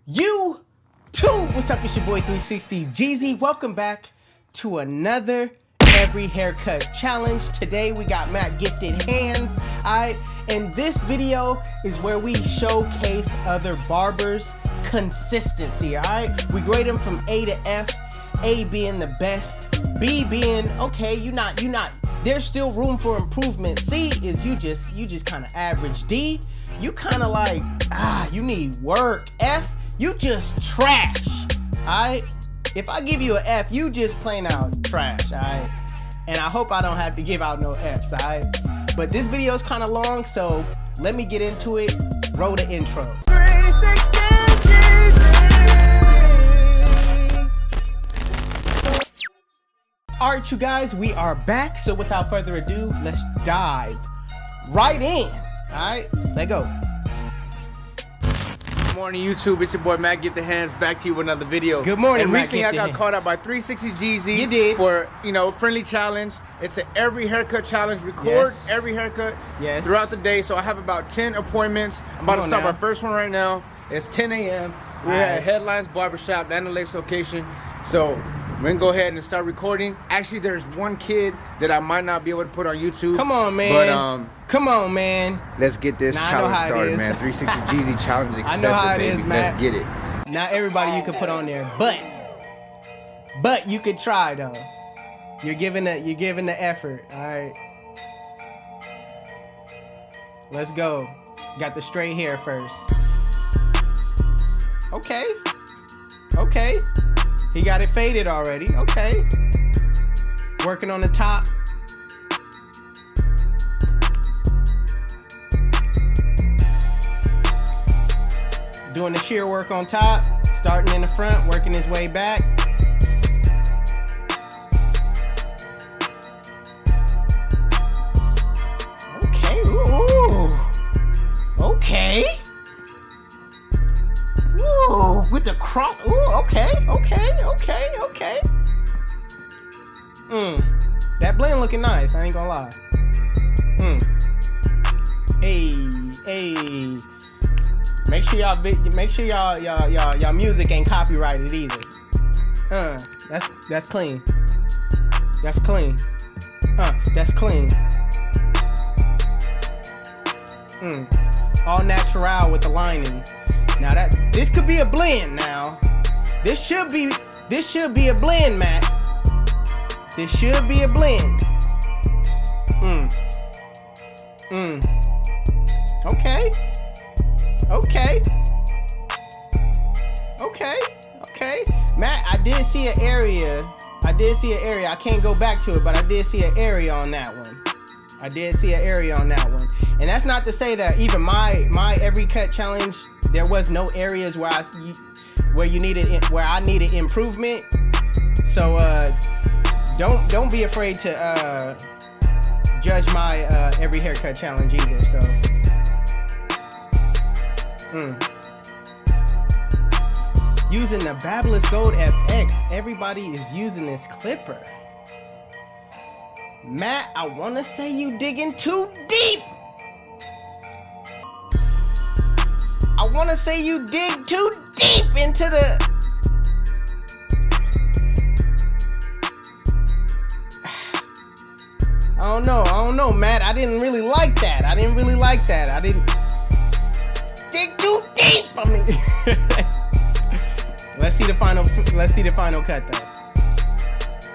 YouTube, what's up? It's your boy 360 Jeezy. Welcome back to another Every Haircut Challenge. Today we got Matt Gifted Hands. And this video is where we showcase other barbers' consistency. We grade them from A to F. A being the best, B being okay. You're not. There's still room for improvement. C is you just kind of average. D, you kind of like you need work. F, you just trash. If I give you an F, you just plain out trash. And I hope I don't have to give out no Fs. But this video is kind of long, so let me get into it. Roll the intro. All right, you guys, we are back. So without further ado, let's dive right in. All right, let's go. Good morning, YouTube. It's your boy Matt Get the Hands, back to you with another video. Good morning, and Matt recently Get I the got Hands. caught up by 360 Jeezy. You did. For, friendly challenge. It's an every haircut challenge. Record every haircut throughout the day. So I have about 10 appointments. I'm about to start my first one right now. It's 10 a.m. We're at Headlines Barbershop, down the Lakes location. So we're gonna go ahead and start recording. Actually, there's one kid that I might not be able to put on YouTube. Come on, man. But come on, man. Let's get this challenge started, man. 360 Jeezy challenge accepted. I know how it baby. is, Matt. Let's get it. Not everybody you could put on there, but you could try though. You're giving the effort. All right. Let's go. Got the straight hair first. Okay. He got it faded already. Okay. Working on the top. Doing the shear work on top. Starting in the front, working his way back. Okay. Ooh. Okay. Ooh, with the cross. Ooh, okay. That blend looking nice. I ain't gonna lie. Hey. Make sure y'all music ain't copyrighted either. That's clean. That's clean. That's clean. All natural with the lining. Now this could be a blend now. This should be a blend, Matt. This should be a blend. Okay. Matt, I did see an area. I can't go back to it, but I did see an area on that one. And that's not to say that even my every cut challenge, there was no areas where I needed improvement. So don't be afraid to judge my every haircut challenge either. So using the Babyliss Gold FX, everybody is using this clipper. Matt, I want to say you digging too deep. I want to say you dig too deep into the... I don't know, Matt. I didn't really like that. I didn't dig too deep. I mean, let's see the final cut though.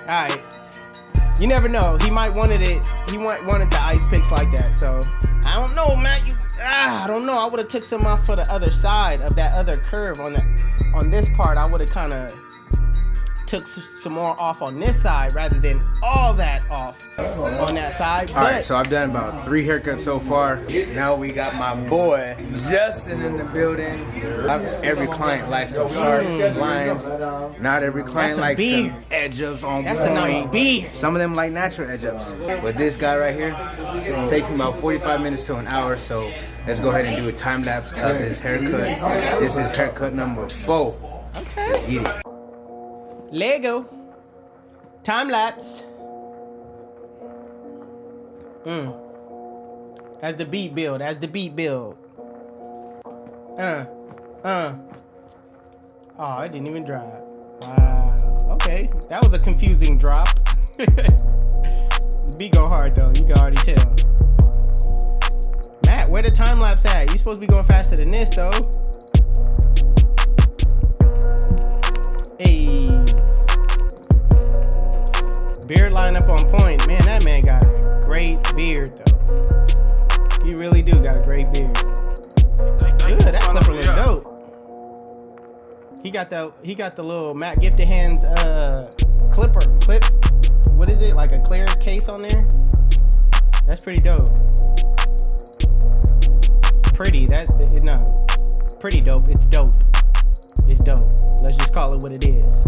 All right. You never know. He wanted the ice picks like that. So I don't know, Matt. I don't know. I would have took some off for the other side of that other curve on this part. I would have kind of took some more off on this side rather than all that off on that side. All right, so I've done about 3 haircuts so far. Now we got my boy Justin in the building. Every client likes some sharp lines. Not every client likes some edge-ups on point. That's a nice beard. Some of them like natural edge-ups. But this guy right here, it takes him about 45 minutes to an hour. So let's go ahead and do a time lapse of his haircut. This is haircut number 4. Okay. Let's get it. Lego. Time lapse. As the beat build. Oh, it didn't even drop. Wow. Okay, that was a confusing drop. The beat go hard though. You can already tell. Matt, where the time lapse at? You supposed to be going faster than this though. Hey. Beard lineup on point. Man, that man got a great beard though. He really do got a great beard. Good, that clipper looks dope. He got the little Matt GiftedHands clip. What is it? Like a clear case on there? That's pretty dope. Pretty dope. It's dope. It's dope. Let's just call it what it is.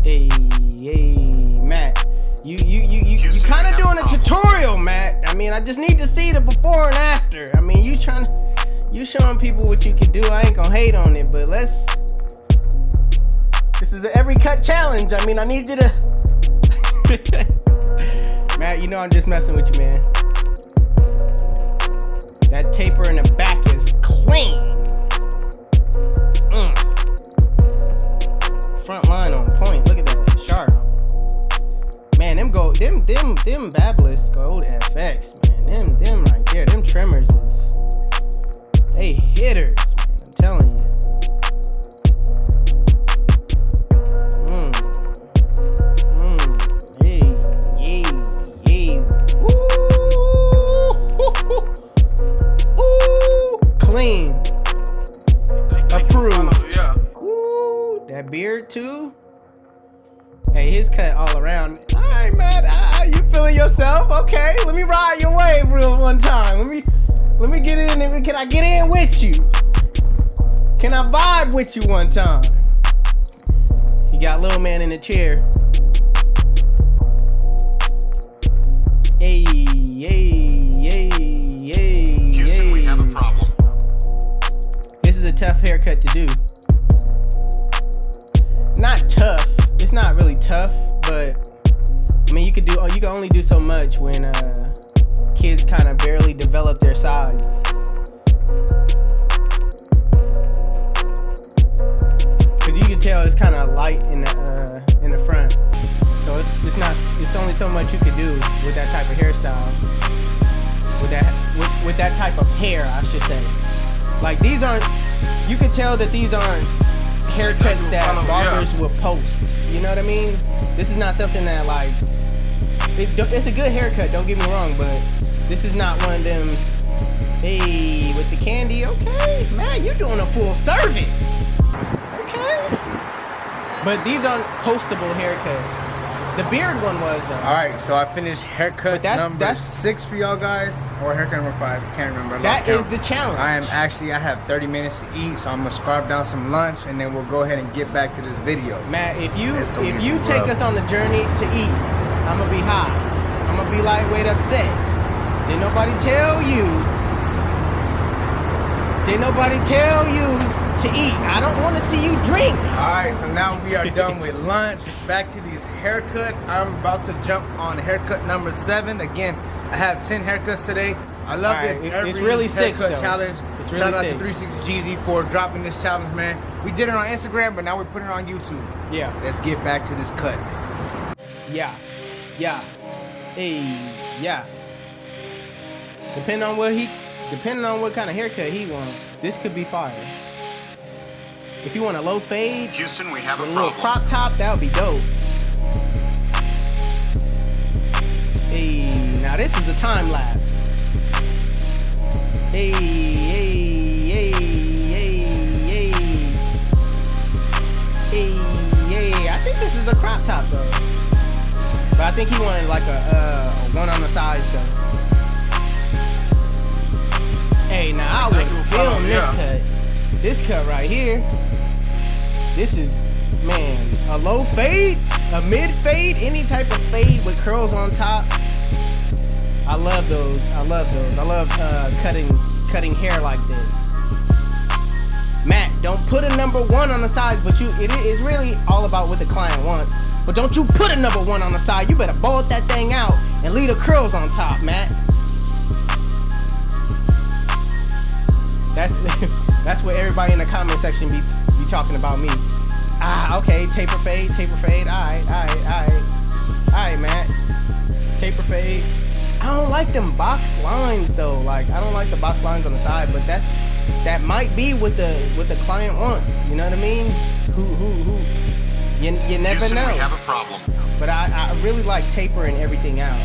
Hey, Matt. You kind of doing a tutorial, Matt. I mean, I just need to see the before and after. I mean, you showing people what you can do. I ain't gonna hate on it, but this is an every cut challenge. I mean, I need you to Matt, you know I'm just messing with you, man. That taper in the back is clean. Front line on point. Look at that, sharp. Man, them Bablis Gold FX, man. Them right there, them trimmers they hitters, man. I'm telling you. Yeah. Ooh, clean. Approved. Yeah. Ooh, that beard too. Hey, his cut all around. All right, man. You feeling yourself? Okay, let me ride your wave real one time. Let me get in. Can I get in with you? Can I vibe with you one time? You got little man in the chair. Hey. Houston, we have a problem. This is a tough haircut to do. Not tough. It's not really tough, but I mean, you can only do so much when kids kind of barely develop their sides. Cause you can tell it's kind of light in the front, so it's only so much you can do with that type of hairstyle, with that type of hair, I should say. Like these aren't. You can tell that these aren't haircuts that barbers will post. You know what I mean? This is not something that like. It's a good haircut, don't get me wrong, but this is not one of them, hey, with the candy, okay, man, you're doing a full service, okay. But these aren't postable haircuts. The beard one was though. All right, so I finished haircut number 6 for y'all guys, or haircut number 5, I can't remember. That is the challenge. I have 30 minutes to eat, so I'm gonna scarf down some lunch, and then we'll go ahead and get back to this video. Matt, if you take us on the journey to eat, I'm gonna be high. I'm gonna be lightweight upset. Did nobody tell you to eat? I don't want to see you drink. All right, so now we are done with lunch. Back to these haircuts. I'm about to jump on haircut number 7. Again, I have 10 haircuts today. I love this. It's really haircut challenge. It's really Shout out sick. to 360 Jeezy for dropping this challenge, man. We did it on Instagram, but now we're putting it on YouTube. Yeah. Let's get back to this cut. Yeah. Hey, yeah. Depending on what kind of haircut he wants, this could be fire. If you want a low fade, Houston, we have with a a little problem. crop top, that would be dope. Hey, now this is a time lapse. Hey. I think this is a crop top though. But I think he wanted like a one on the sides though. Hey, now I would film this cut. This cut right here. This is, man, a low fade, a mid fade, any type of fade with curls on top. I love those. I love cutting hair like this. Matt, don't put a number 1 on the sides, but it is really all about what the client wants. But don't you put a number 1 on the side. You better bulge that thing out and leave the curls on top, Matt. That's That's what everybody in the comment section be talking about me. Okay, taper fade. Alright, Matt. Taper fade. I don't like them box lines though. Like, I don't like the box lines on the side, but that might be what the client wants. You know what I mean? Who? You never Houston, know. We have a problem. But I really like tapering everything out.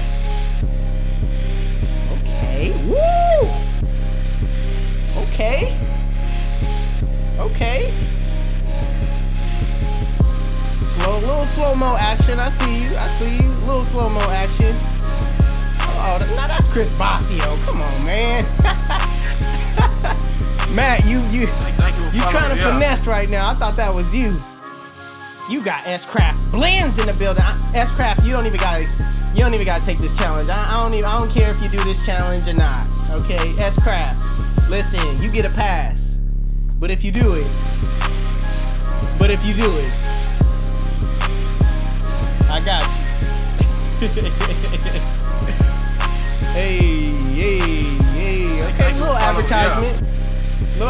Okay. Woo! Okay. Little slow-mo action. I see you. Little slow-mo action. Oh, now that's Chris Basio. Come on, man. Matt, you trying to finesse right now. I thought that was you. You got S-Craft blends in the building. S-Craft, you don't even gotta take this challenge. I don't care if you do this challenge or not. Okay, S-Craft, listen, you get a pass. But if you do it, I got you. Hey. Okay, little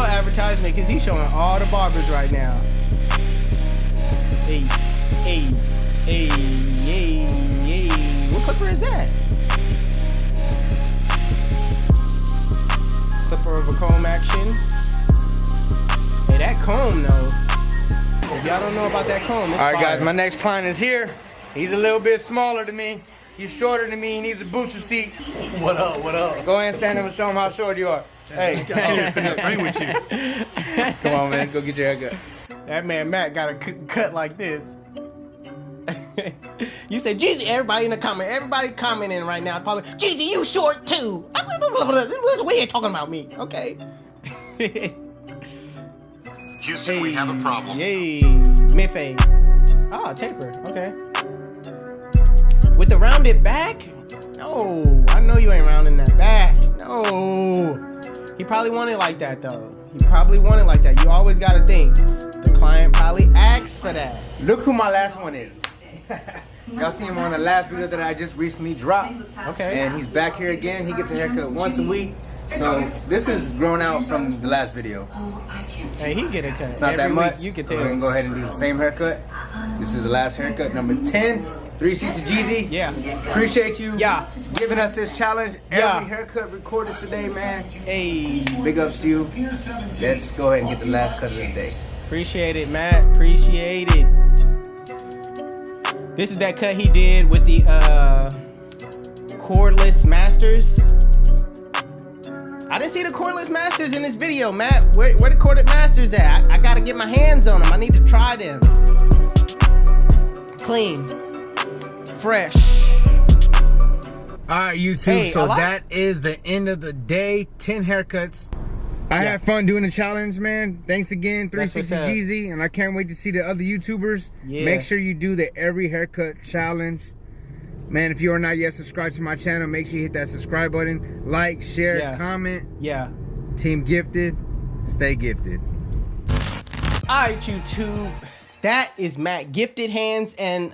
advertisement, cause he's showing all the barbers right now. Hey. What clipper is that? Clipper of a comb action. Hey, that comb though. If y'all don't know about that comb, it's all right, fire. guys, my next client is here. He's a little bit smaller than me. He's shorter than me. He needs a booster seat. What up? Go ahead and stand up and show him how short you are. Hey, I can't even frame with you. come on, man. Go get your haircut. That man Matt got a cut like this. You say, Jeezy, everybody in the comment, everybody commenting right now, probably, Jeezy, you short too. We ain't talking about me, okay? Houston, we have a problem. Yay, mid-fade. Oh, taper, okay. With the rounded back? No, I know you ain't rounding that back. No. He probably want it like that though. You always gotta think. The client probably asked for that. Look who my last one is. Y'all see him on the last video that I just recently dropped. Okay. And he's back here again. He gets a haircut once a week. So this is grown out from the last video. Hey, he get a cut. It's not that much. You can We're tell. gonna go ahead and do the same haircut. This is the last haircut, number 10. 360 Jeezy. Yeah. Appreciate you giving us this challenge. Yeah. Every haircut recorded today, man. Hey. Big ups to you. Let's go ahead and get the last cut of the day. Appreciate it, Matt. Appreciate it. This is that cut he did with the cordless masters. I didn't see the cordless masters in this video, Matt. Where the cordless masters at? I gotta get my hands on them. I need to try them. Clean. Fresh. All right, YouTube. Hey, so that is the end of the day. 10 haircuts. I had fun doing the challenge, man. Thanks again, 360 Jeezy, and I can't wait to see the other YouTubers. Yeah. Make sure you do the every haircut challenge. Man, if you are not yet subscribed to my channel, make sure you hit that subscribe button. Like, share, comment. Yeah. Team Gifted, stay gifted. All right, YouTube. That is Matt GiftedHands, and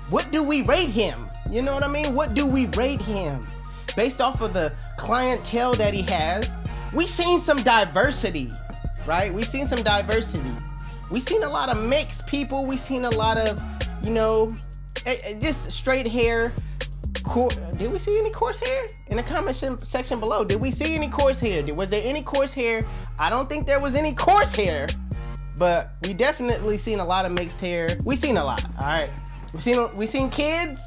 what do we rate him? You know what I mean? What do we rate him? Based off of the clientele that he has, we seen some diversity, right? We seen some diversity. We seen a lot of mixed people. We seen a lot of, you know, just straight hair. Did we see any coarse hair? In the comment section below, did we see any coarse hair? Was there any coarse hair? I don't think there was any coarse hair, but we definitely seen a lot of mixed hair. We seen a lot, all right? We seen kids.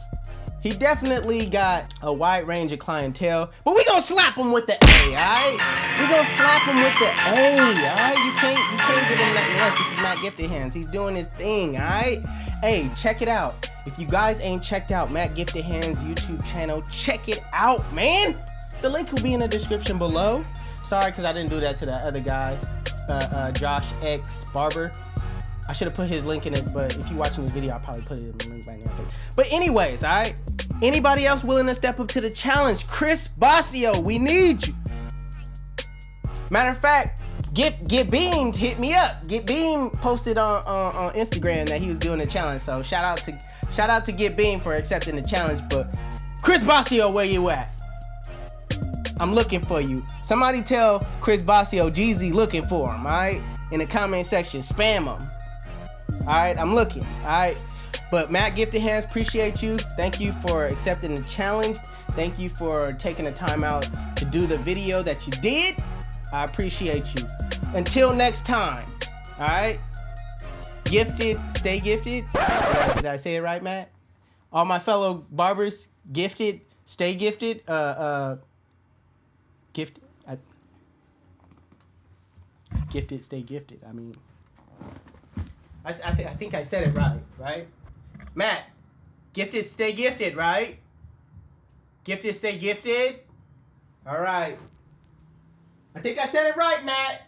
He definitely got a wide range of clientele, but we gonna slap him with the A, all right? We gonna slap him with the A, all right? You can't give him nothing less. This is Matt GiftedHands. He's doing his thing, all right? Hey, check it out. If you guys ain't checked out Matt GiftedHands YouTube channel, check it out, man. The link will be in the description below. Sorry, because I didn't do that to that other guy, Josh X Barber. I should have put his link in it, but if you're watching this video, I'll probably put it in the link right now. But anyways, all right? Anybody else willing to step up to the challenge? Chris Basio, we need you. Matter of fact, Get Beam hit me up. Get Beam posted on Instagram that he was doing the challenge. So shout out to Get Beam for accepting the challenge. But Chris Basio, where you at? I'm looking for you. Somebody tell Chris Basio Jeezy looking for him, all right? In the comment section, spam him. All right, I'm looking, all right? But Matt Gifted Hands, appreciate you. Thank you for accepting the challenge. Thank you for taking the time out to do the video that you did. I appreciate you. Until next time, all right? Gifted, stay gifted. Did I say it right, Matt? All my fellow barbers, gifted, stay gifted. Gifted, gifted, stay gifted. I mean, I think I said it right? Matt, gifted, stay gifted, right? Gifted, stay gifted. All right. I think I said it right, Matt.